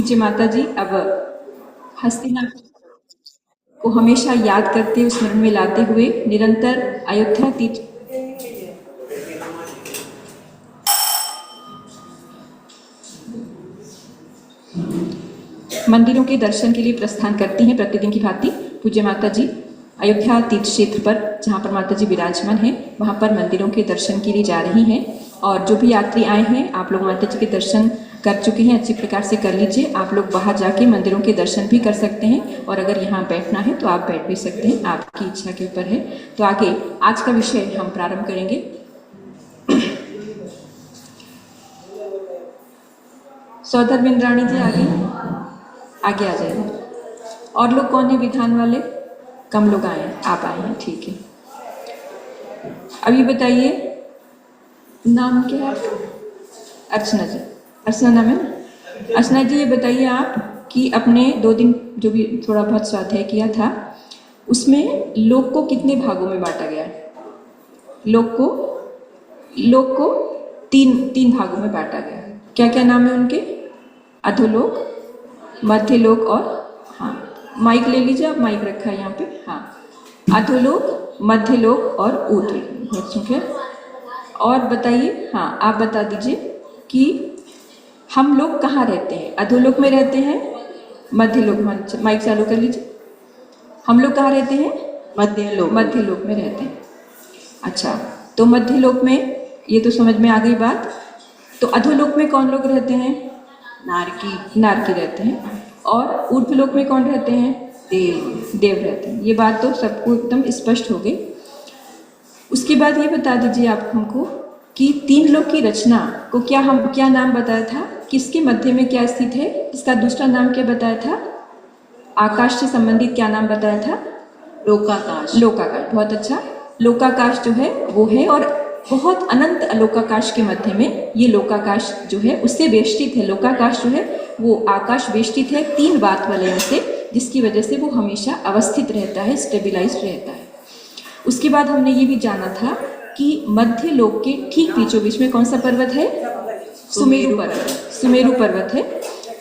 पूज्य माता जी अब हस्तिनापुर को हमेशा याद करते, स्मरण में लाते हुए निरंतर अयोध्या तीर्थ मंदिरों के दर्शन के लिए प्रस्थान करती हैं। प्रतिदिन की भांति पूज्य माता जी अयोध्या तीर्थ क्षेत्र पर, जहाँ पर माता जी विराजमान हैं, वहाँ पर मंदिरों के दर्शन के लिए जा रही हैं। और जो भी यात्री आए हैं, आप लोग माता जी के दर्शन कर चुके हैं, अच्छी प्रकार से कर लीजिए। आप लोग बाहर जाके मंदिरों के दर्शन भी कर सकते हैं, और अगर यहाँ बैठना है तो आप बैठ भी सकते हैं, आपकी इच्छा के ऊपर है। तो आगे आज का विषय हम प्रारंभ करेंगे। सौधर इंद्राणी जी आगे आ जाइए। और लोग कौन है विधान वाले? कम लोग आए हैं, आप आए हैं, ठीक है। अभी बताइए नाम क्या है आपका? अर्चना जी, अर्चना नाम है ना? अर्चना जी, ये बताइए आप कि अपने 2 दिन जो भी थोड़ा बहुत स्वाध्याय किया था, उसमें लोक को कितने भागों में बांटा गया है? लोक को तीन भागों में बांटा गया है। क्या क्या नाम है उनके? अधोलोक, मध्यलोक और, हाँ माइक ले लीजिए आप, माइक रखा है यहाँ पे। हाँ, अधोलोक, मध्यलोक और ऊर्ध्वलोक, ठीक है। और बताइए, हाँ आप बता दीजिए कि हम लोग कहाँ रहते हैं? अधोलोक में रहते हैं, मध्यलोक, माइक चालू कर लीजिए। हम लोग कहाँ रहते हैं? मध्यलोक में रहते हैं। अच्छा, तो मध्यलोक में ये तो समझ में आ गई बात। तो अधोलोक में कौन लोग रहते हैं? नारकी रहते हैं। और ऊर्ध्वलोक में कौन रहते हैं? देव रहते हैं। ये बात तो सबको एकदम स्पष्ट हो गई। उसके बाद ये बता दीजिए आप हमको कि 3 लोक की रचना को क्या नाम बताया था? किसके मध्य में क्या स्थित है? इसका दूसरा नाम क्या बताया था? आकाश से संबंधित क्या नाम बताया था? लोकाकाश। बहुत अच्छा। लोकाकाश जो है वो है, और बहुत अनंत लोकाकाश के मध्य में ये लोकाकाश जो है उससे वेष्टित है। लोकाकाश जो है वो आकाश वेष्टित है 3 वात वलयों से, जिसकी वजह से वो हमेशा अवस्थित रहता है, स्टेबिलाइज्ड रहता है। उसके बाद हमने ये भी जाना था कि मध्य लोक के ठीक बीचों बीच में कौन सा पर्वत है? सुमेरु पर्वत है।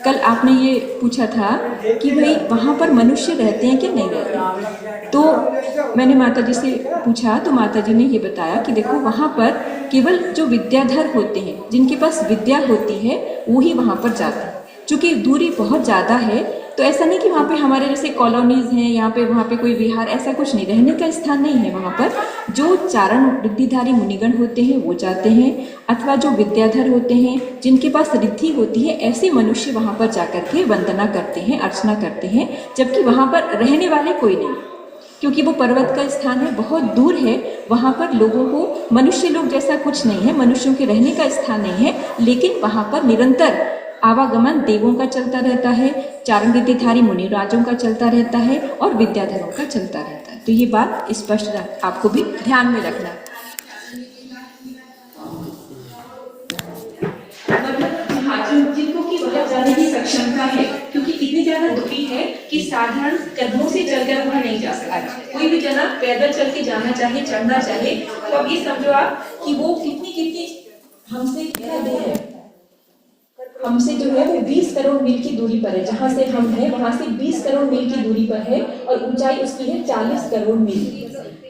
कल आपने ये पूछा था कि भाई वहाँ पर मनुष्य रहते हैं कि नहीं रहते? तो मैंने माता जी से पूछा, तो माता जी ने ये बताया कि देखो वहाँ पर केवल जो विद्याधर होते हैं, जिनके पास विद्या होती है, वो ही वहाँ पर जाते हैं। चूँकि दूरी बहुत ज़्यादा है, तो ऐसा नहीं कि वहाँ पे हमारे जैसे कॉलोनीज़ हैं, यहाँ पे वहाँ पे कोई विहार, ऐसा कुछ नहीं, रहने का स्थान नहीं है वहाँ पर। जो चारण रिद्धिधारी मुनिगण होते हैं वो जाते हैं, अथवा जो विद्याधर होते हैं, जिनके पास रिद्धि होती है, ऐसे मनुष्य वहाँ पर जाकर के वंदना करते हैं, अर्चना करते हैं। जबकि वहाँ पर रहने वाले कोई नहीं, क्योंकि वो पर्वत का स्थान है, बहुत दूर है। वहाँ पर लोगों को, मनुष्य लोग जैसा कुछ नहीं है, मनुष्यों के रहने का स्थान नहीं है, लेकिन वहाँ पर निरंतर आवागमन देवों का चलता रहता है, चारण रिद्धिधारी मुनिराजों का चलता रहता है, और विद्याधरों का चलता रहता है। तो ये बात स्पष्ट आपको भी ध्यान में रखना है। जिनको कि वहां जाने की सक्षमता है, क्योंकि इतनी ज्यादा दूरी है कि साधारण कदमों से चलकर वहां नहीं जा सकता। कोई भी जना पैदल चल के जाना चाहे, चढ़ना चाहे, तो अब ये समझो आप कि वो कितनी हमसे कितना दूर है। हमसे जो है वो 20 करोड़ मील की दूरी पर है। जहाँ से हम हैं वहाँ से 20 करोड़ मील की दूरी पर है, और ऊंचाई उसकी है 40 करोड़ मील।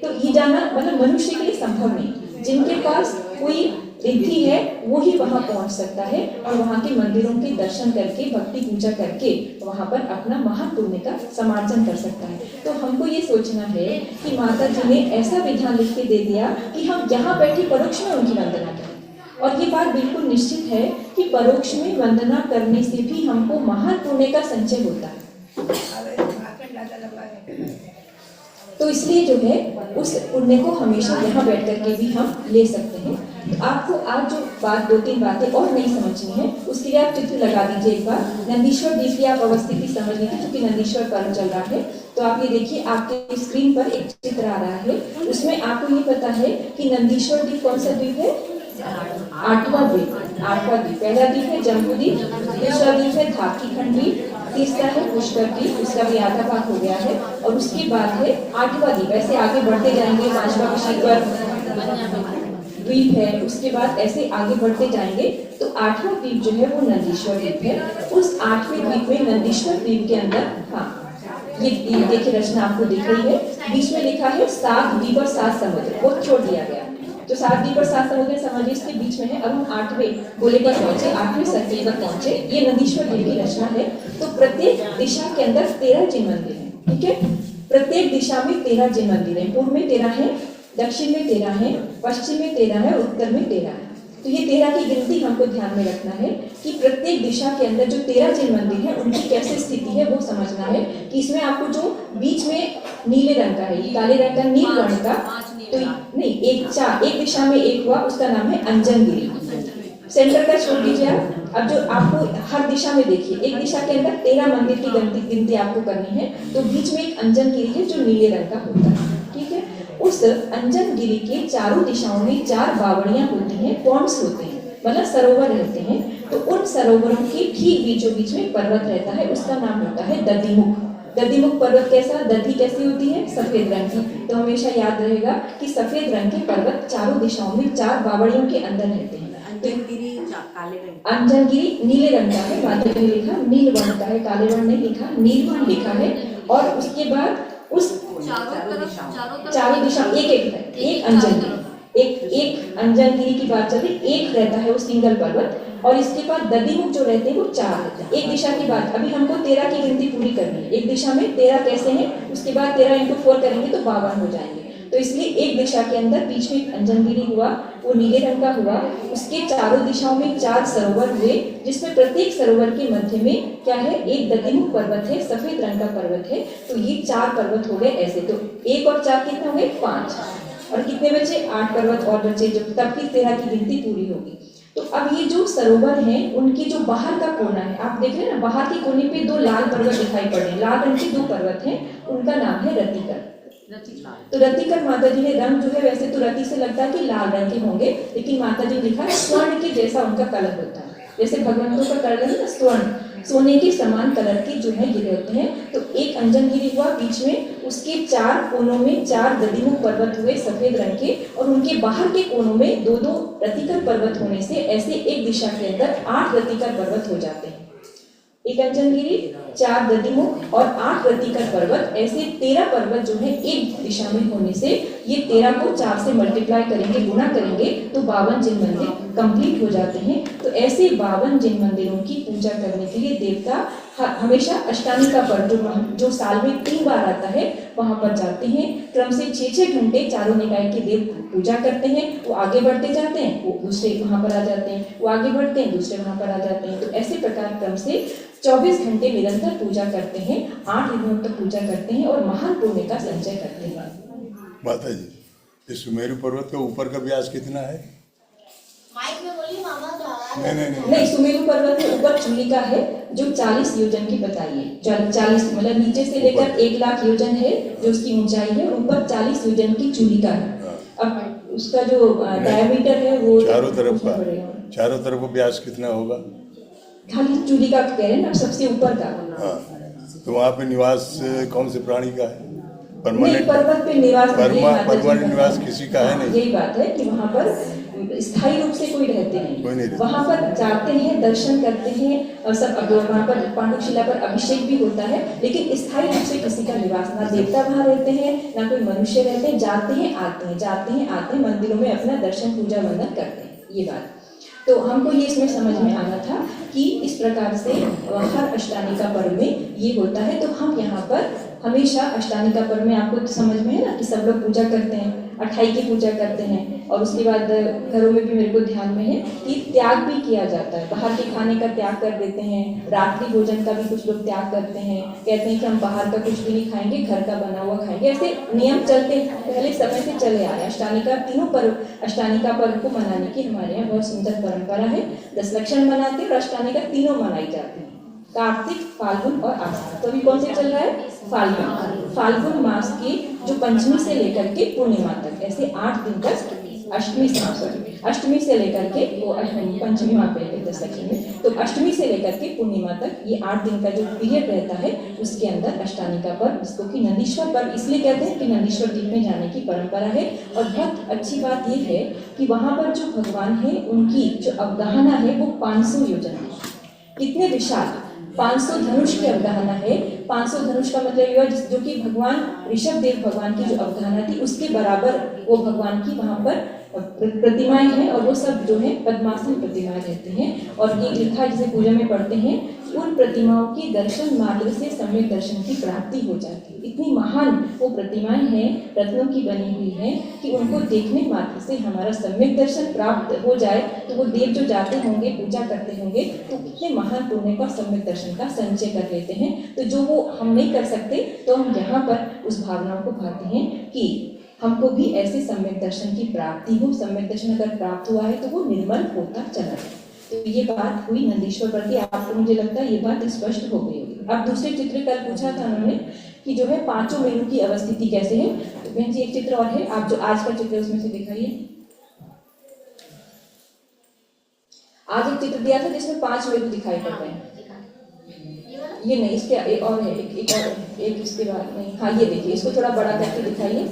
तो ये जाना मतलब मनुष्य के लिए संभव नहीं। जिनके पास कोई रिद्धि है वो ही वहाँ पहुँच सकता है, और वहाँ के मंदिरों के दर्शन करके, भक्ति पूजा करके वहाँ पर अपना महापुण्य का समार्जन कर सकता है। तो हमको ये सोचना है कि माता जी ने ऐसा विधान लिख के दे दिया कि हम जहाँ बैठे परोक्ष में उनकी वंदना करें। और ये बात बिल्कुल निश्चित है कि परोक्ष में वंदना करने से भी हमको महान पुण्य का संचय होता है। तो इसलिए जो है उस पुण्य को हमेशा यहाँ बैठ करके भी हम ले सकते हैं। तो आपको आज जो बात 2-3 बातें और नहीं समझनी है, उसके लिए आप चित्र लगा दीजिए एक बार। नंदीश्वर द्वीप की आप अवस्थिति समझ लीजिए, क्योंकि नंदीश्वर पर्व चल रहा है। तो आप ये देखिए, आपके स्क्रीन पर एक चित्र आ रहा है, उसमें आपको ये पता है कि नंदीश्वर द्वीप कौन सा द्वीप है? 8वां द्वीप। पहला द्वीप है जम्बूद्वीप, दूसरा द्वीप है धाकीखंड द्वीप, तीसरा है पुष्कर द्वीप, उसका भी आधा भाग हो गया है, और उसके बाद है 8वां द्वीप। ऐसे आगे बढ़ते जाएंगे। 5वां विषय पर द्वीप है, उसके बाद ऐसे आगे बढ़ते जाएंगे तो 8वां द्वीप जो है वो नंदीश्वर द्वीप है। उस 8वें द्वीप में नंदीश्वर द्वीप के अंदर, हाँ ये देखिए रचना आपको दिख रही है, बीच में लिखा है 7 द्वीप और 7 समुद्र, वो छोड़ दिया गया। तो 7 द्वीप और 7 समुद्र समझिए इसके बीच में है। अब हम 8वें गोले पर पहुंचे, 8वें सर्किल पर पहुंचे, ये नंदीश्वर द्वीप की रचना है। तो प्रत्येक दिशा के अंदर 13 जिन मंदिर है, ठीक है, प्रत्येक दिशा में 13 जिन मंदिर है। पूर्व में 13 है, दक्षिण में 13 है, पश्चिम में 13 है, उत्तर में 13 है। तो ये 13 की गिनती हमको ध्यान में रखना है कि प्रत्येक दिशा के अंदर जो 13 जिन मंदिर है उनकी कैसे स्थिति है वो समझना है। कि इसमें आपको जो बीच में नीले रंग का है, ये काले रंग का नील वर्ण का, तो नहीं एक दिशा में एक हुआ, उसका नाम है अंजनगिरी। सेंटर का छोड़ दीजिए आप। अब जो आपको हर दिशा में देखिए, एक दिशा के अंदर 13 मंदिर की गिनती आपको करनी है, तो बीच में एक अंजनगिरी है जो नीले रंग का होता है, ठीक है। उस अंजनगिरी के चारों दिशाओं में 4 बावड़ियां होती हैं, पॉन्ड्स होते हैं, मतलब सरोवर रहते हैं। तो उन सरोवरों के ठीक बीचों बीच में पर्वत रहता है, उसका नाम होता है दधिमुख। दधिमुख पर्वत कैसा, दधि कैसी होती है, सफेद रंग की। तो हमेशा याद रहेगा कि सफेद रंग के पर्वत चारों दिशाओं में 4 बावड़ियों के अंदर रहते हैं। अंजनगिरी नीले रंग का है, माता ने लिखा नील वर्ण का है, काले वर्ण नहीं लिखा, नील वर्ण लिखा है। और उसके बाद उस चारों दिशा एक अंजनगिरी, एक अंजनगिरी की बात चल रही, एक रहता है वो सिंगल पर्वत। और इसके बाद दधिमुख जो रहते हैं वो 4 रहते हैं। एक दिशा की बात, अभी हमको 13 की गिनती पूरी करनी है। एक दिशा में 13 कैसे हैं, उसके बाद 13 × 4 करेंगे तो 52 हो जाएंगे। तो इसलिए एक दिशा के अंदर बीच में अंजनगिरी हुआ, वो नीले रंग का हुआ। उसके चारों दिशाओं में 4 सरोवर हुए, जिसमें प्रत्येक सरोवर के मध्य में क्या है, एक दधिमुख पर्वत है, सफेद रंग का पर्वत है। तो ये 4 पर्वत हो गए ऐसे। तो 1 और 4 कितने हो गए, 5। और कितने बचे, 8 पर्वत और बचे, जो तब की 13 की गिनती पूरी होगी। तो अब ये जो सरोवर हैं, उनकी जो बाहर का कोना है, आप देख रहे हैं ना, बाहर के कोने पे 2 लाल पर्वत दिखाई पड़ रहे हैं, लाल रंग के 2 पर्वत हैं, उनका नाम है रतिकर। तो रतिकर माता जी ने रंग जो है, वैसे तो रति से लगता है कि लाल रंग के होंगे, लेकिन माता जी ने लिखा स्वर्ण के जैसा उनका कलर होता है। जैसे भगवंतों का कलर है ना स्वर्ण, सोने के समान कलर के जो है गिरे होते हैं। तो एक अंजनगिरी हुआ, बीच में उसके 4 कोनों में 4 दधिमुख पर्वत हुए सफेद रंग के, और उनके बाहर के कोनों में 2-2 रतिकर पर्वत होने से ऐसे एक दिशा के अंदर 8 रतिकर पर्वत हो जाते हैं। एक अंजनगिरी, 4 दधिमुख और 8 रतिकर पर्वत, ऐसे 13 पर्वत जो है एक दिशा में होने से ये 13 को 4 से मल्टीप्लाई करेंगे, गुणा करेंगे तो 52 जिन मंदिर कंप्लीट हो जाते हैं। तो ऐसे 52 जिन मंदिरों की पूजा करने के लिए देवता हमेशा अष्टामी का पर्व जो साल में 3 बार आता है वहां पर जाते हैं। क्रम से 6-6 घंटे चारों निकाय के देव पूजा करते हैं। वो आगे बढ़ते जाते हैं, वो दूसरे वहां पर आ जाते हैं, वो आगे बढ़ते हैं, दूसरे वहां पर आ जाते हैं। तो ऐसे प्रकार क्रम से 24 घंटे निरंतर पूजा करते हैं, 8 दिनों तक पूजा करते हैं और महान पुण्य का संचय करते हैं। माता जी, इस सुमेरु पर्वत के ऊपर का व्यास कितना है? माइक में बोलिए मामा, नहीं, सुमेरु पर्वत के ऊपर चूलिका है जो 40 योजन की बताइए। 40 मतलब नीचे से लेकर 1 लाख योजन है जो उसकी ऊंचाई है, ऊपर 40 योजन की चूलिका है। अब उसका जो डायमीटर है वो चारों तरफ का व्यास कितना होगा? खाली चूलिका कह रहे हैं ना, सबसे ऊपर का। हाँ, तो वहाँ पे निवास कौन से प्राणी का है? परमानेंट पर्वत पे निवास परमानेंट निवास किसी का है नहीं। यही बात है कि वहाँ पर स्थायी रूप से कोई रहते नहीं, वहाँ पर जाते हैं, दर्शन करते हैं और सब। वहाँ पर पांडुशिला पर अभिषेक भी होता है, लेकिन स्थायी रूप से किसी का निवास, ना देवता वहाँ रहते हैं ना कोई मनुष्य रहते हैं। जाते हैं आते हैं, जाते हैं आते हैं, मंदिरों में अपना दर्शन पूजा वंदन करते हैं। ये बात तो हमको ये इसमें समझ में आना था कि इस प्रकार से हर अष्टानी का पर्व में ये होता है। तो हम यहाँ पर हमेशा अष्टानी का पर्व में, आपको तो समझ में है ना कि सब लोग पूजा करते हैं, 28 की पूजा करते हैं। और उसके बाद घरों में भी मेरे को ध्यान में है कि त्याग भी किया जाता है, बाहर के खाने का त्याग कर देते हैं, रात्रि भोजन का भी कुछ लोग त्याग करते हैं, कहते हैं कि हम बाहर का कुछ भी नहीं खाएंगे, घर का बना हुआ खाएंगे। ऐसे नियम चलते पहले समय से चले आए। अष्टानी का तीनों पर्व, अष्टानी का पर्व को मनाने की हमारे यहाँ बहुत सुंदर परंपरा है। 10 लक्षण मनाते हैं और अष्टानी का तीनों मनाई जाती है, कार्तिक, फाल्गुन और आषाढ़। तो अभी कौन से चल रहा है? फाल्गुन। फाल्गुन मास की जो पंचमी से लेकर के पूर्णिमा तक, ऐसे 8 दिन तक अष्टमी से लेकर के वो पंचमी वहाँ पे दस्तक में, तो अष्टमी से लेकर के पूर्णिमा तक ये 8 दिन का जो पीरियड रहता है उसके अंदर अष्टानी का पर्व, इसको कि नंदीश्वर पर्व इसलिए कहते हैं कि नंदीश्वर द्वीप में जाने की परंपरा है। और बहुत अच्छी बात ये है कि वहाँ पर जो भगवान है उनकी जो अवगाहना है वो 500 योजन है। कितने विशाल 500 धनुष की अवगाहना है। 500 धनुष का मतलब ये हुआ जो कि भगवान ऋषभ देव भगवान की जो अवगाहना थी उसके बराबर वो भगवान की वहाँ पर प्रतिमाएं हैं, और वो सब जो है पद्मासन प्रतिमाएं रहती हैं। और ये लिखा है जिसे पूजा में पढ़ते हैं, उन प्रतिमाओं की दर्शन मात्र से सम्यक दर्शन की प्राप्ति हो जाती है। इतनी महान वो प्रतिमाएं हैं, रत्नों की बनी हुई हैं कि उनको देखने मात्र से हमारा सम्यक दर्शन प्राप्त हो जाए। तो वो देव जो जाते होंगे पूजा करते होंगे तो कितने महान पुण्य का सम्यक दर्शन का संचय कर लेते हैं। तो जो वो हम नहीं कर सकते तो हम यहाँ पर उस भावनाओं को भाते हैं कि हमको भी ऐसे सम्यक दर्शन की प्राप्ति हो। सम्यक दर्शन अगर प्राप्त हुआ है तो वो निर्मल होता चला जाए। तो ये बात हुई नंदीश्वर पर की। आपको मुझे लगता है ये बात स्पष्ट हो गई होगी। अब दूसरे चित्र कल पूछा था उन्होंने कि जो है 5 मेरु की अवस्थिति कैसे है। तो बहन जी एक चित्र और है, आप जो आज का चित्र उसमें से दिखाइए। आज एक चित्र दिया था जिसमें 5 मेरु दिखाई पड़ रहे हैं। ये नहीं, इसके एक और है, एक इसके बाद नहीं। हाँ ये देखिए, इसको थोड़ा बड़ा करके दिखाइए।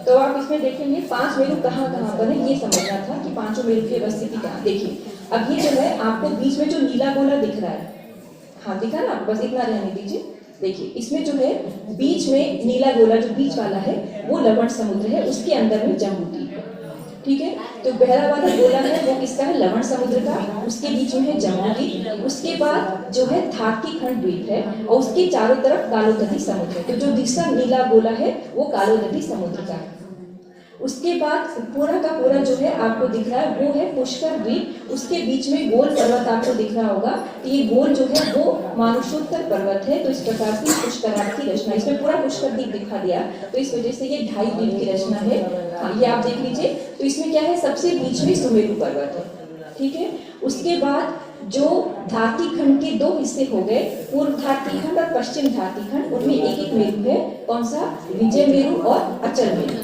तो आप इसमें देखेंगे 5 मेरु कहाँ पर है ये समझना था कि 5 मेरु की अवस्थिति कहाँ। देखिए अब ये जो है आपको बीच में जो नीला गोला दिख रहा है, हाँ दिखा ना, बस इतना रहने दीजिए। देखिए इसमें जो है बीच में नीला गोला जो बीच वाला है वो लवण समुद्र है, उसके अंदर में जम्बूद्वीप है। ठीक है, तो पहला वाला गोला है वो किसका है, लवण समुद्र का, उसके बीच में है जम्बूद्वीप, उसके बाद जो है थाकी खंड द्वीप है और उसके चारों तरफ कालोदधी समुद्र है। तो जो दूसरा नीला गोला है वो कालोदधी समुद्र का है। उसके बाद पूरा का पूरा जो है आपको दिख रहा है वो है पुष्कर द्वीप, उसके बीच में गोल पर्वत आपको दिख रहा होगा। तो ये गोल जो है वो मानुषोत्तर पर्वत है। तो इस प्रकार से पुष्करार्थ की रचना, इसमें पूरा पुष्कर द्वीप दिखा दिया, तो इस वजह से ये 2.5 द्वीप की रचना है। ये आप देख लीजिए। तो इसमें क्या है, सबसे बीच में सुमेरु पर्वत है। ठीक है, उसके बाद जो धारती खंड के 2 हिस्से हो गए, पूर्व धारती खंड और पश्चिम धारती खंड, उनमें एक मेरु है। कौन सा, विजय मेरु और अचल मेरु।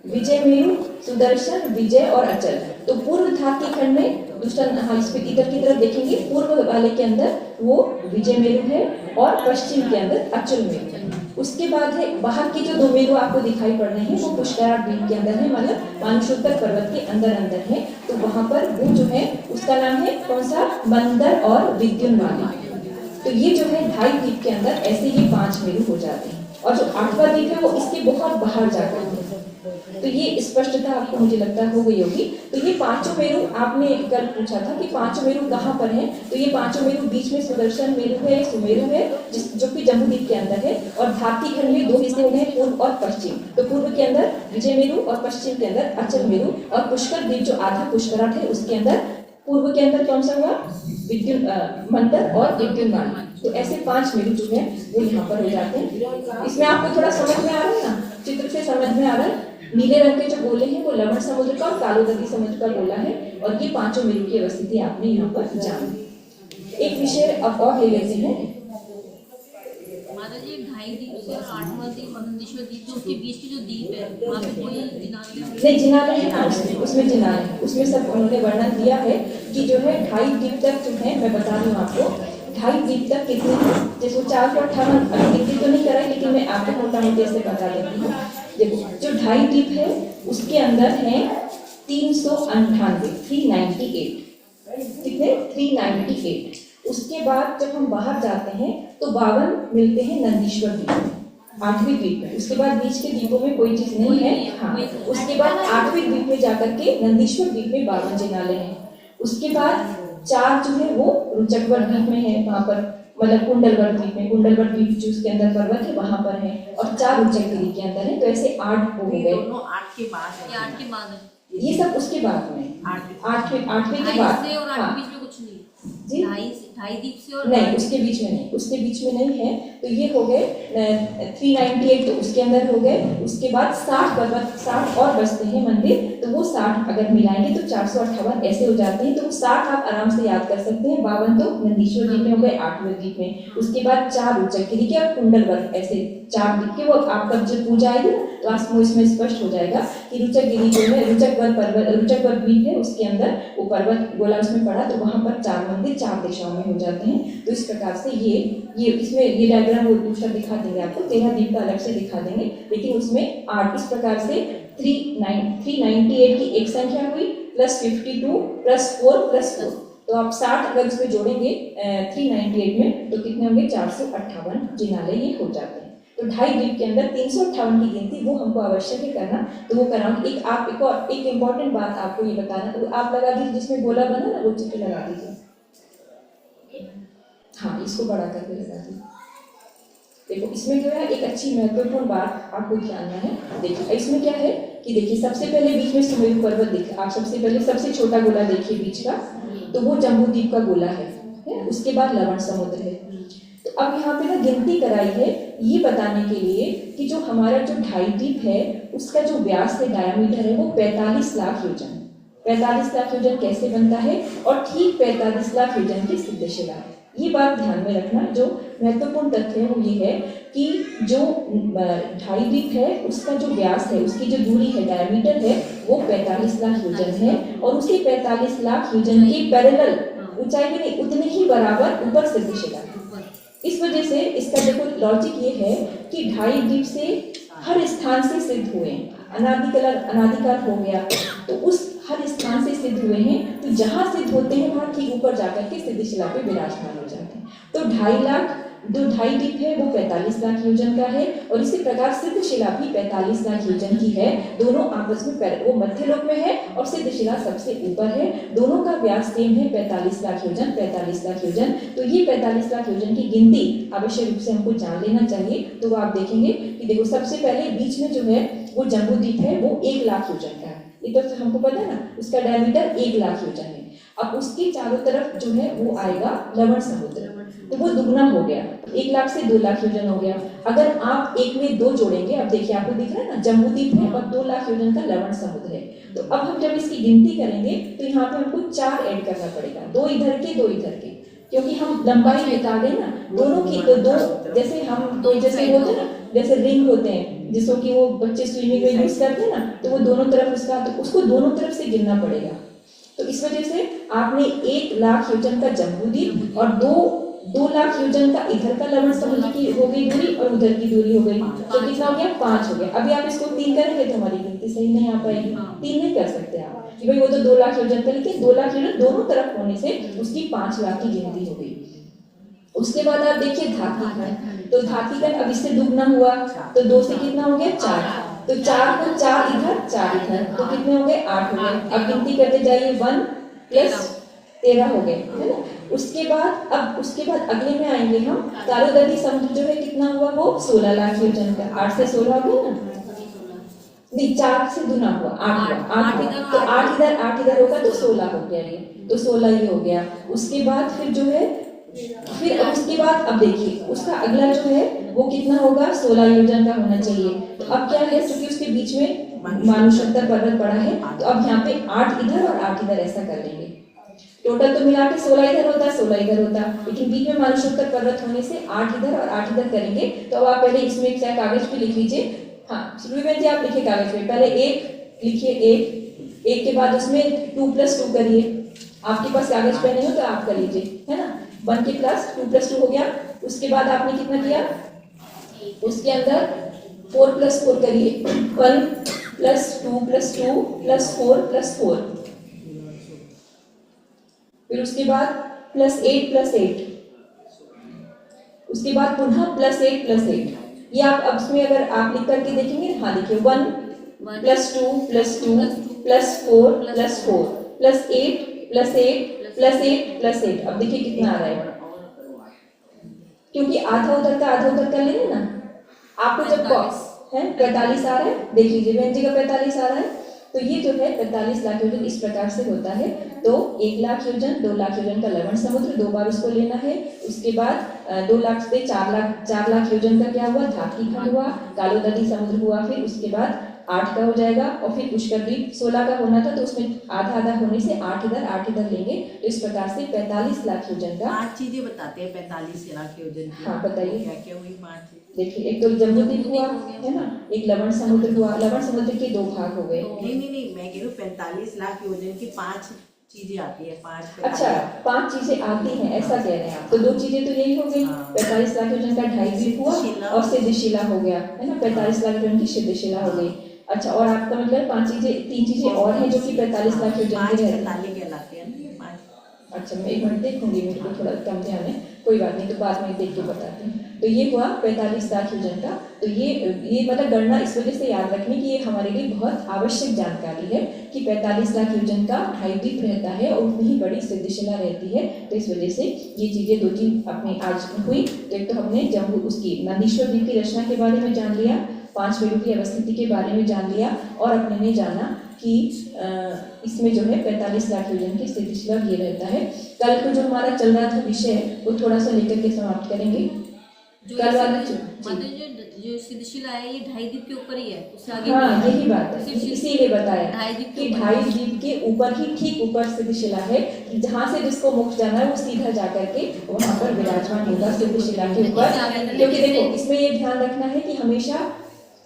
विजय मेरु, सुदर्शन, विजय और अचल। तो पूर्व धारती खंड में दूसरा, हाँ इस पे इधर की तरफ देखेंगे, पूर्व वाले के अंदर वो विजय मेरु है और पश्चिम के अंदर अचल मेरु है। उसके बाद है बाहर के जो 2 मेरु आपको दिखाई पड़ रहे हैं वो पुष्करार्थ द्वीप के अंदर है, मतलब मानुषोत्तर पर्वत के अंदर है। तो वहां पर वो जो है उसका नाम है कौन सा, मंदर और विद्युन्माली। तो ये जो है 2.5 द्वीप के अंदर ऐसे ये 5 मेरु हो जाते हैं। और जो 8वां द्वीप है वो इसके बहुत बाहर जाकर है। तो ये स्पष्टता आपको मुझे लगता है हो गई होगी। तो ये 5 मेरु आपने कल पूछा था कि 5 मेरु कहाँ पर है। तो ये 5 मेरु बीच में सुदर्शन मेरु है, सुमेरु है जो कि जम्बूद्वीप के अंदर है। और धारती खंड में 2 हिस्से हो गए, पूर्व और पश्चिम। तो पूर्व के अंदर विजय मेरु और पश्चिम के अंदर अचल मेरु। और पुष्कर द्वीप जो आधा पुष्करार्थ है उसके अंदर, पूर्व के अंदर कौन सा हुआ, मंदर और विद्युन्माली। तो ऐसे 5 मेरु जो है वो यहाँ पर हो जाते हैं। इसमें आपको थोड़ा समझ में आ रहा है ना, चित्र से समझ में आ रहा है। नीले रंग के जो गोले हैं वो लवण समुद्र का और कालोदधी समुद्र का गोला है। और ये 5 मेरु की अवस्थिति आपने यहाँ पर जानी। एक विषय अब और ले लेते हैं। माता जी 2.5 द्वीप से और 8वां द्वीप नंदीश्वर द्वीप, तो उसके बीच की जो द्वीप है वहाँ पे कोई नहीं, जिनाले है ना, उसमें जिनाले, उसमें सब उन्होंने वर्णन दिया है कि जो है 2.5 द्वीप तक जो है, मैं बता रही हूँ आपको 2.5 द्वीप तक कितने, जैसे 458 गिनती तो नहीं कराई, लेकिन मैं आपको मोटा मोटी ऐसे बता देती हूँ। देखो जो 2.5 द्वीप है उसके अंदर है 398, कितने, 398। उसके बाद जब हम बाहर जाते हैं तो 52 मिलते हैं नंदीश्वर द्वीप, 8वीं द्वीप में। उसके बाद बीच के द्वीपों में कोई चीज नहीं है। हाँ, उसके बाद 8वीं द्वीप में जाकर के नंदीश्वर द्वीप में 52 जिनाले हैं। उसके बाद 4 जो है वो रुचकवर द्वीप में है, वहां पर मतलब कुंडलवर द्वीप में, कुंडलवर द्वीप जो उसके अंदर पर्वत है वहां पर है। और 4 उच्चगिरी के अंदर है। तो ऐसे 8 हो गए। दोनों 8 के बाद है, 8 के बाद है, ये सब उसके बाद में 8वें के बाद। और 8 बीच में कुछ नहीं जी, 2.5 से ढाई दीप से और नहीं, उसके बीच में नहीं, उसके बीच में नहीं है। तो ये हो गए 398, तो उसके अंदर हो गए। उसके बाद 60 और बचते हैं मंदिर, तो वो 60 अगर मिलाएंगे तो 458 ऐसे हो जाते हैं। तो 60 आप आराम से याद कर सकते हैं। 52 तो नंदीश्वर द्वीप में हो गए, 8वें द्वीप में। उसके बाद 4 रुचक गिरी के और कुंडल वर्ग, ऐसे 4 द्वीप के। वो आपका जब पूजा आएगी ना तो आपको इसमें स्पष्ट हो जाएगा कि रुचक गिरी जो है, रुचक वर्ग द्वीप है, उसके अंदर वो पर्वत गोला उसमें पड़ा, तो वहां पर 4 मंदिर 4 दिशाओं में हो जाते हैं। तो इस प्रकार से ये इसमें ये डायग्राम वो दूसरा दिखा देंगे आपको, 13 द्वीप का अलग से दिखा देंगे, लेकिन उसमें 8 इस प्रकार से 398 की एक संख्या हुई, प्लस 52 प्लस 4 प्लस 4। तो आप 60 अगर इसमें जोड़ेंगे 398 में तो कितने होंगे, 458 जिनालय ये हो जाते हैं। तो ढाई द्वीप के अंदर 358 की गिनती वो हमको आवश्यक है करना, तो वो कराऊंगी। एक इम्पोर्टेंट बात आपको ये बताना, तो आप लगा दीजिए जिसमें गोला बना ना वो चित्र लगा दीजिए। हाँ, इसको बड़ा करके लगा दीजिए। देखो इसमें जो है एक अच्छी महत्वपूर्ण बात आपको ध्यान में है। देखिए इसमें क्या है कि देखिए सबसे पहले बीच में सुमेरु पर्वत दिखे। आप सबसे पहले सबसे छोटा गोला देखिए बीच का, तो वो जम्बूद्वीप का गोला है। उसके बाद लवण समुद्र है। तो अब यहाँ पे ना गिनती कराई है ये बताने के लिए कि जो हमारा जो ढाई द्वीप है उसका जो व्यास है, डायमीटर है, वो 45 लाख योजन। 45 लाख योजन कैसे बनता है, और ठीक 45 लाख योजन की सिद्धशिला है। ये बात ध्यान में रखना। जो महत्वपूर्ण तथ्य है वो ये है कि जो ढाई द्वीप है उसका जो व्यास है, उसकी जो दूरी है, डायमीटर है, वो 45 लाख योजन है, और उसी 45 लाख योजन के पैरेलल ऊंचाई में नहीं, उतने ही बराबर ऊपर सिद्धशिला है। इस वजह से इसका देखो लॉजिक ये है कि ढाई द्वीप से हर स्थान से सिद्ध हुए, अनादिकाल हो गया, तो उस हर स्थान से सिद्ध हुए हैं। तो जहां सिद्ध होते हैं वहां ठीक ऊपर जाकर के सिद्धशिला पे विराजमान हो जाते हैं। तो 2.5 लाख जो ढाई द्वीप है वो 45 लाख योजन का है, और इसी प्रकार सिद्धशिला भी 45 लाख योजन की है। दोनों आपस में वो मध्यलोक में है और सिद्धशिला सबसे ऊपर है। दोनों का व्यास सेम है, 45 लाख योजन, 45 लाख योजन। तो ये 45 लाख योजन की गिनती आवश्यक रूप से हमको जान लेना चाहिए। तो वो आप देखेंगे कि देखो सबसे पहले बीच में जो है वो जम्बूद्वीप है, वो 1 लाख योजन का है। ये तो हमको पता है ना, उसका डायमीटर 1 लाख योजन है। अब उसके चारों तरफ जो है वो आएगा लवण समुद्र, तो वो दुगना हो गया, 1 लाख से 2 लाख योजन हो गया। अगर आप 1 में 2 जोड़ेंगे, अब देखिए आपको दिख रहा है ना, जम्बूद्वीप है और 2 लाख योजन का लवण समुद्र है। तो अब हम जब इसकी गिनती करेंगे तो यहाँ पे हमको 4 ऐड करना पड़ेगा, 2 इधर के 2 इधर के, क्योंकि हम लंबाई निकाले ना दोनों की। तो 2 जैसे हम तो जैसे होते हैं ना, जैसे रिंग होते हैं जिसको कि वो बच्चे स्विमिंग में यूज करते हैं ना, तो वो दोनों तरफ उसका, तो उसको दोनों तरफ से गिनना पड़ेगा। तो इस वजह से आपने 1 लाख योजन का जम्बूद्वीप और 2 लाख योजन का इधर का लवण समुद्र की हो गई दूरी और उधर की दूरी हो गई, तो कितना हो गया, 5 हो गया। अभी आप इसको 3 करेंगे तो हमारी गिनती सही नहीं आ पाएगी। 3 नहीं कर सकते आप कि भाई वो तो 2 लाख योजन का, लेकिन 2 लाख योजन दोनों तरफ होने से उसकी 5 लाख की गिनती हो गई। उसके बाद आप देखिए धातीकण, तो धातीकण अब इससे दुगना हुआ, तो 2 से कितना हो गया, 4। तो 4 को 4 इधर 4 इधर, तो कितने हो गए, 8 हो गए। अब गिनती करते जाइए, 1 प्लस 13 हो गए, है ना। उसके बाद अगले में आएंगे हम, तारोदरी समुद्र जो है कितना हुआ, वो 16 लाख योजन का। 8 से 16 हो गया ना, नहीं 4 से दुना हुआ, 8 हुआ, 8 हुआ, तो 8 इधर होगा तो 16 हो गया ये, तो 16 ये हो गया। उसके बाद फिर जो है उसके बाद अब देखिए उसका अगला जो है वो कितना होगा, 16 योजन का होना चाहिए। तो अब क्या है, क्योंकि उसके बीच में मानुषंतर पर्वत पड़ा है, तो अब यहाँ पे 8 इधर और 8 इधर ऐसा कर लेंगे। टोटल तो मिला के 16 इधर होता, 16 इधर होता, लेकिन बीच में मानुषंतर पर्वत होने से 8 इधर और 8 इधर करेंगे। तो अब आप पहले इसमें एक कागज पे लिख लीजिए। हाँ सुरभि जी, आप लिखिए कागज पे, पहले 1 लिखिए, 1 के बाद उसमें 2 + 2 करिए। आपके पास कागज पे नहीं हो तो आप कर लीजिए, है ना। 1 के प्लस 2 + 2 हो गया। उसके बाद आपने कितना किया, उसके अंदर 4 + 4 करिए, 1 + 2 + 2 + 4 + 4। फिर उसके बाद +8 + 8, उसके बाद पुनः +8 + 8। ये आप अब इसमें अगर आप लिख करके देखेंगे, हाँ देखिए 1 + 2 + 2 + 4 + 4 +8 +8 +8 +8। अब देखिए कितना आ रहा है, क्योंकि आधा उधर का लेंगे ना, आपको जब है 45 आ रहा है, देख लीजिए बहन जी का 45 आ रहा है। तो ये जो है 45 लाख योजन इस प्रकार से होता है। तो 1 लाख योजन, 2 लाख योजन का लवण समुद्र 2 बार उसको लेना है। उसके बाद 2 लाख से 4 लाख योजन का क्या हुआ, धातकी खंड हुआ, कालोदधी समुद्र हुआ, फिर उसके बाद 8 का हो जाएगा, और फिर पुष्कर द्वीप 16 का होना था, तो उसमें आधा आधा होने से 8 इधर लेंगे। तो इस प्रकार से 45 लाख योजन का 5 चीजें बताते हैं 45 लाख योजन की। हाँ, बताइए। क्या क्या हुई 5 चीजें? देखिए, एक तो जम्बूद्वीप हुआ है ना, एक लवण समुद्र हुआ, लवण समुद्र के 2 भाग हो गए। नहीं, मैं कह रही हूँ 45 लाख योजन की 5 चीजें आती है। 5 अच्छा, 5 चीजें आती हैं, ऐसा कह रहे हैं आप। तो 2 चीजें तो यही हो गई, हाँ। 45 लाख योजन का ढाई द्वीप हुआ और सिद्धशिला हो गया, है ना, 45 लाख योजन की सिद्धशिला हो गई। अच्छा, और आपका मतलब 3 चीजें और हैं जो कि 45 लाख योजन की रहती हैं। कहलाते हैं ना 5। अच्छा, मैं 1 मिनट देखूंगी, मेरे को थोड़ा कम ध्यान है, कोई बात नहीं, तो बाद में देख के बताती हूँ। तो ये हुआ 45 लाख योजन का। तो ये मतलब गणना इस वजह से याद रखने की ये हमारे लिए बहुत आवश्यक जानकारी है कि 45 लाख योजन का ढाई द्वीप रहता है और उतनी ही बड़ी सिद्धशिला रहती है। तो इस वजह से ये चीजें 2 चीज अपनी आज हुई। तो एक तो हमने जम्बू उसकी नंदीश्वर द्वीप की रचना के बारे में जान लिया, 5 वेलों की अवस्थिति के बारे में जान लिया, और अपने ने जाना कि इसमें जो है 45 लाख योजन की सिद्धशिला ये रहता है। कल को जो हमारा चल रहा था विषय वो थोड़ा सा लेकर के समाप्त करेंगे। कल वाला जो सिद्धशिला है ये ढाई द्वीप के ऊपर ही है, उससे आगे हाँ, नहीं है। यही बात है, सिर्फ इसीलिए बताया ढाई द्वीप कि के ऊपर। ढाई द्वीप के ऊपर ही ठीक ऊपर सिद्धशिला है, कि जहाँ से जिसको मोक्ष जाना है वो सीधा जाकर के वहाँ पर विराजमान होगा सिद्धशिला के ऊपर। क्योंकि देखो, इसमें ये ध्यान रखना है कि हमेशा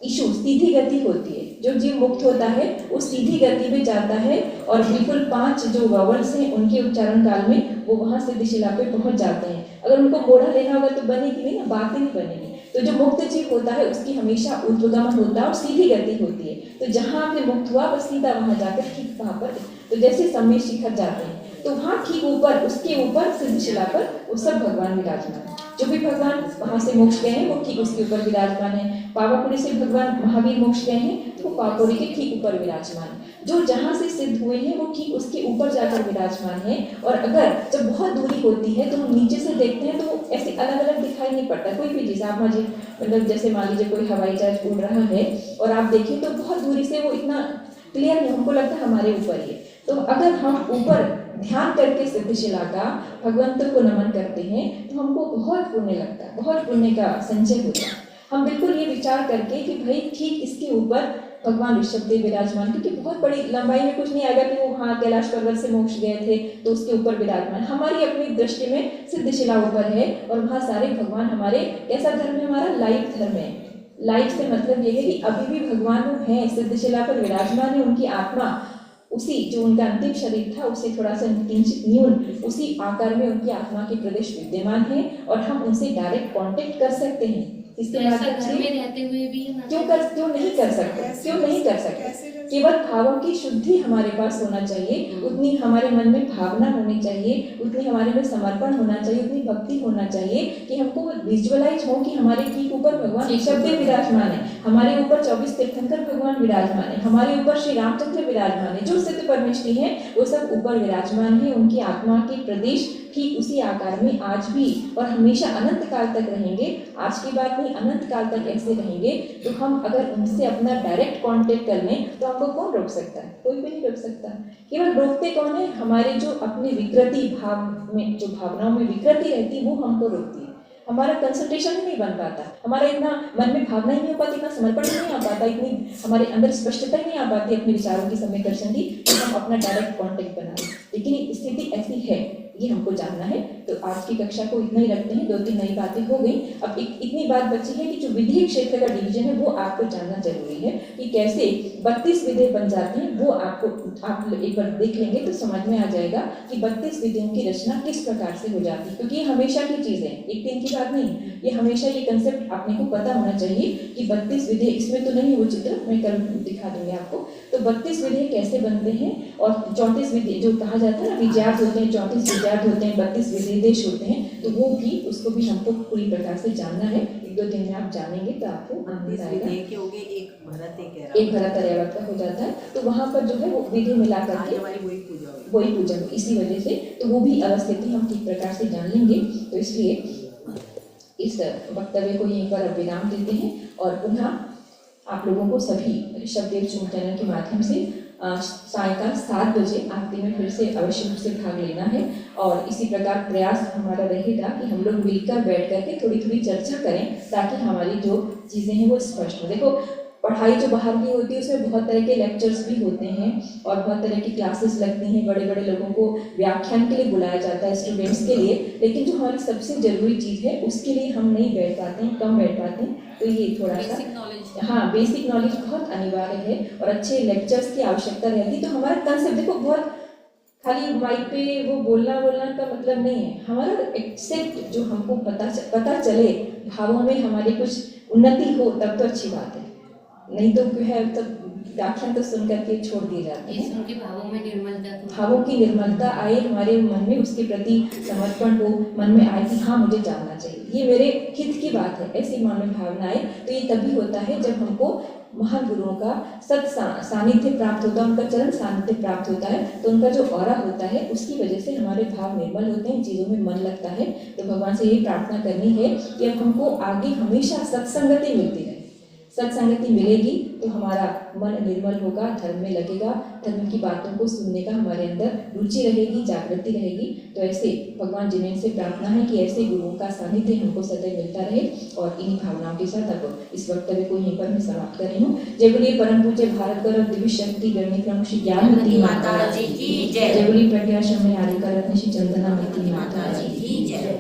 इशू सीधी गति होती है, जो जीव मुक्त होता है वो सीधी गति में जाता है, और बिल्कुल 5 जो वावल्स हैं उनके उच्चारण काल में वो वहां सिद्धशिला पे पहुंच जाते हैं। अगर उनको मोड़ा लेना होगा तो बनेगी नहीं ना, बात ही नहीं बनेगी। तो जो मुक्त जीव होता है उसकी हमेशा ऊर्ध्वगमन होता है और सीधी गति होती है। तो जहां पे मुक्त हुआ वो सीधा वहां जाकर ठीक वहां पर, तो जैसे समय शिखर जाते हैं तो वहां ठीक ऊपर, उसके ऊपर सिद्धशिला पर वो सब भगवान विराजमान है। जो भी भगवान वहां से मोक्ष गए हैं वो ठीक उसके ऊपर विराजमान है। पावापुरी से भगवान महावीर मोक्ष गए हैं तो पावापुरी के ठीक ऊपर विराजमान है। जो जहां से सिद्ध हुए हैं वो ठीक उसके ऊपर जाकर विराजमान है। और अगर जब बहुत दूरी होती है तो हम नीचे से देखते हैं तो ऐसे अलग अलग दिखाई नहीं पड़ता। कोई भी चीज आप मुझे मतलब जैसे मान लीजिए कोई हवाई जहाज उड़ रहा है और आप देखें तो बहुत दूरी से वो इतना क्लियर नहीं, हमको लगता है हमारे ऊपर ही है। तो अगर हम ऊपर ध्यान करके सिद्धशिला का भगवंत को नमन करते हैं तो हमको बहुत पुण्य लगता है, बहुत पुण्य का संचय होता है। हम बिल्कुल ये विचार करके कि भाई ठीक इसके ऊपर भगवान ऋषभदेव विराजमान, क्योंकि बहुत बड़ी लंबाई में कुछ नहीं आएगा कि वो हाँ कैलाश पर्वत से मोक्ष गए थे तो उसके ऊपर विराजमान। हमारी अपनी दृष्टि में सिद्धशिला ऊपर है और वहाँ सारे भगवान हमारे, कैसा धर्म है हमारा, लाइव धर्म है। लाइव से मतलब ये है कि अभी भी भगवान वो हैं, सिद्धशिला पर विराजमान है। उनकी आत्मा उसी जो उनका अंतिम शरीर था उससे थोड़ा सा किंचित न्यून उसी आकार में उनकी आत्मा के प्रदेश विद्यमान है और हम उनसे डायरेक्ट कांटेक्ट कर सकते हैं। इसके माध्यम से रहते हुए भी क्यों नहीं कर सकते? केवल भावों की शुद्धि हमारे पास होना चाहिए, उतनी हमारे मन में भावना होनी चाहिए, उतनी हमारे में समर्पण होना चाहिए, उतनी भक्ति होना चाहिए कि हमको विजुअलाइज हो कि हमारे ठीक ऊपर भगवान ऋषभदेव विराजमान है, हमारे ऊपर 24 तीर्थंकर भगवान विराजमान है, हमारे ऊपर श्री रामचंद्र विराजमान है, जो सिद्ध परमेश्वरी है वो सब ऊपर विराजमान है। उनकी आत्मा के प्रदेश ठीक उसी आकार में आज भी और हमेशा अनंत काल तक रहेंगे। आज की बात नहीं, अनंत काल तक ऐसे रहेंगे। तो हम अगर उनसे अपना डायरेक्ट कांटेक्ट कर लें तो हमको कौन रोक सकता है? कोई भी नहीं रोक सकता। केवल रोकते कौन है? हमारे जो अपनी विकृति भाव में, जो भावनाओं में विकृति रहती वो हमको रोकती है। हमारा कंसंट्रेशन ही नहीं बन पाता, हमारा इतना मन में भावना ही नहीं हो पाती, इतना समर्पण ही नहीं आ पाता, इतनी हमारे अंदर स्पष्टता ही नहीं आ पाती अपने विचारों की सम्यक की, तो हम अपना डायरेक्ट कांटेक्ट बनाए। लेकिन स्थिति ऐसी है, ये हमको जानना है। तो आज की कक्षा को इतना ही रखते हैं, 2-3 नई बातें हो गई। अब इतनी बात बची है कि जो विधि क्षेत्र का डिवीजन है वो आपको जानना जरूरी है कि कैसे 32 विधि बन जाती हैं। वो आप एक बार देख लेंगे तो समझ में आ जाएगा कि 32 विधियों की रचना किस प्रकार से हो जाती है, क्योंकि ये हमेशा की चीज है, एक दिन की बात नहीं। ये हमेशा ये कंसेप्ट आपने को पता होना चाहिए कि 32 विधि, इसमें तो नहीं वो चित्र, मैं कल दिखा दूंगी आपको। तो 32 विधि कैसे बनते हैं और 34 विधि जो कहा जाता है ना, विद्यार्थ होते हैं, 34 विद्यार्थ होते हैं, 32 विधि देश होते हैं, तो वो भी, उसको भी हमको पूरी प्रकार से जानना है। 1-2 दिन में आप जानेंगे तो आपको आनंद आएगा। एक भरत अर्यावत का हो जाता है, तो वहाँ पर जो है वो विधि मिला करके वही पूजा हो, इसी वजह से तो वो भी अवस्थिति हम ठीक प्रकार से जान लेंगे। तो इसलिए इस वक्तव्य को यहीं पर विराम देते हैं और पुनः आप लोगों को सभी ऋषभदेव चैनल के माध्यम से सायंकाल 7 बजे आरती में फिर से अवश्य रूप से भाग लेना है। और इसी प्रकार प्रयास हमारा रहेगा कि हम लोग मिलकर बैठ करके थोड़ी थोड़ी चर्चा करें ताकि हमारी जो चीज़ें हैं वो स्पष्ट हो। देखो पढ़ाई जो बाहर की होती है उसमें बहुत तरह के लेक्चर्स भी होते हैं और बहुत तरह की क्लासेस लगती हैं, बड़े बड़े लोगों को व्याख्यान के लिए बुलाया जाता है स्टूडेंट्स के लिए, लेकिन जो हमारी सबसे ज़रूरी चीज़ है उसके लिए हम नहीं बैठ पाते हैं, कम बैठ पाते हैं। तो ये थोड़ा सा हाँ बेसिक नॉलेज बहुत अनिवार्य है और अच्छे लेक्चर्स की आवश्यकता रहती। तो हमारा कंसेप्ट देखो बहुत खाली माइक पे वो बोलना का मतलब नहीं है, हमारा एक्सेप्ट जो हमको पता चले, भावों में हमारी कुछ उन्नति हो तब तो अच्छी बात है, नहीं तो क्या है तब व्याख्यान तो सुन करके छोड़ दिए जाते हैं। उनके भावों में निर्मलता, भावों की निर्मलता आए हमारे मन में, उसके प्रति समर्पण हो, मन में आए कि हाँ मुझे जानना चाहिए, ये मेरे हित की बात है, ऐसी मन में भावना आए तो ये तभी होता है जब हमको महान गुरुओं का सानिध्य प्राप्त होता है, उनका चरण सानिध्य प्राप्त होता है, तो उनका जो ऑरा होता है उसकी वजह से हमारे भाव निर्मल होते हैं, चीज़ों में मन लगता है। तो भगवान से यही प्रार्थना करनी है कि अब हमको आगे हमेशा सत्संगति मिलती रहे। सत्संगति मिलेगी तो हमारा मन निर्मल होगा, धर्म में लगेगा, धर्म की बातों को सुनने का हमारे अंदर रुचि रहेगी, जागृति रहेगी। तो ऐसे भगवान जिनेन्द्र से प्रार्थना है कि ऐसे गुरुओं का सानिध्य हमको सदैव मिलता रहे। और इन्हीं भावनाओं के साथ अब इस वक्तव्य को यहीं पर मैं समाप्त कर रही हूँ। जय बोलिए परम पूज्य भारत गौरव दिव्य शक्ति गणनी प्रमुख श्री ज्ञानमती माता जी की जय। जय बोलिए प्रज्ञा शमय आदिका रत्न श्री चंदना मती माता जी की जय।